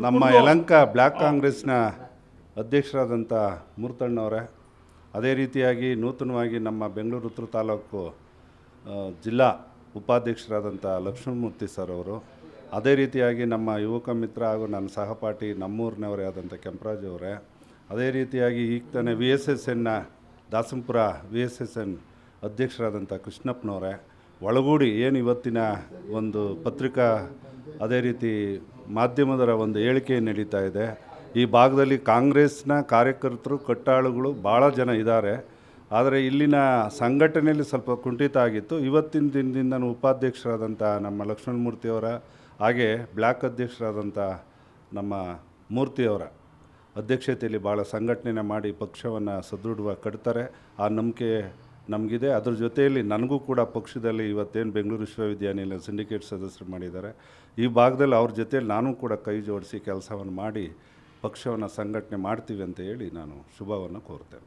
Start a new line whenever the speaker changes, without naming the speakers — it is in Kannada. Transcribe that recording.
ನಮ್ಮ ಯಲಹಂಕ ಬ್ಲ್ಯಾಕ್ ಕಾಂಗ್ರೆಸ್ನ ಅಧ್ಯಕ್ಷರಾದಂಥ ಮೂರ್ತಣ್ಣವರೇ, ಅದೇ ರೀತಿಯಾಗಿ ನೂತನವಾಗಿ ನಮ್ಮ ಬೆಂಗಳೂರು ಉತ್ತರ ತಾಲೂಕು ಜಿಲ್ಲಾ ಉಪಾಧ್ಯಕ್ಷರಾದಂಥ ಲಕ್ಷ್ಮಣಮೂರ್ತಿ ಸರ್ ಅವರು, ಅದೇ ರೀತಿಯಾಗಿ ನಮ್ಮ ಯುವಕ ಮಿತ್ರ ಹಾಗೂ ನನ್ನ ಸಹಪಾಠಿ ನಮ್ಮೂರಿನವರೇ ಆದಂಥ ಕೆಂಪರಾಜ್ ಅವರೇ, ಅದೇ ರೀತಿಯಾಗಿ ಈಗ ತಾನೇ VSSN ದಾಸಂಪುರ VSSN ಅಧ್ಯಕ್ಷರಾದಂಥ ಕೃಷ್ಣಪ್ಪನವರೇ ಒಳಗೂಡಿ ಏನು ಇವತ್ತಿನ ಒಂದು ಪತ್ರಿಕಾ ಅದೇ ರೀತಿ ಮಾಧ್ಯಮದರ ಒಂದು ಹೇಳಿಕೆ ನಡೀತಾ ಇದೆ. ಈ ಭಾಗದಲ್ಲಿ ಕಾಂಗ್ರೆಸ್ನ ಕಾರ್ಯಕರ್ತರು ಕಟ್ಟಾಳುಗಳು ಭಾಳ ಜನ ಇದ್ದಾರೆ. ಆದರೆ ಇಲ್ಲಿನ ಸಂಘಟನೆಯಲ್ಲಿ ಸ್ವಲ್ಪ ಕುಂಠಿತ ಆಗಿತ್ತು. ಇವತ್ತಿನ ದಿನದಿಂದ ಉಪಾಧ್ಯಕ್ಷರಾದಂಥ ನಮ್ಮ ಲಕ್ಷ್ಮಣಮೂರ್ತಿಯವರ ಹಾಗೆ ಬ್ಲ್ಯಾಕ್ ಅಧ್ಯಕ್ಷರಾದಂಥ ನಮ್ಮ ಮೂರ್ತಿಯವರ ಅಧ್ಯಕ್ಷತೆಯಲ್ಲಿ ಭಾಳ ಸಂಘಟನೆ ಮಾಡಿ ಪಕ್ಷವನ್ನು ಸದೃಢವಾಗಿ ಕಟ್ತಾರೆ. ಆ ನಂಬಿಕೆ ನಮಗಿದೆ. ಅದ್ರ ಜೊತೆಯಲ್ಲಿ ನನಗೂ ಕೂಡ ಪಕ್ಷದಲ್ಲಿ ಇವತ್ತೇನು ಬೆಂಗಳೂರು ವಿಶ್ವವಿದ್ಯಾನಿಲಯ ಸಿಂಡಿಕೇಟ್ ಸದಸ್ಯರು ಮಾಡಿದ್ದಾರೆ, ಈ ಭಾಗದಲ್ಲಿ ಅವ್ರ ಜೊತೆಯಲ್ಲಿ ನಾನು ಕೂಡ ಕೈ ಜೋಡಿಸಿ ಕೆಲಸವನ್ನು ಮಾಡಿ ಪಕ್ಷವನ್ನು ಸಂಘಟನೆ ಮಾಡ್ತೀವಿ ಅಂತ ಹೇಳಿ ನಾನು ಶುಭವನ್ನು ಕೋರ್ತೇನೆ.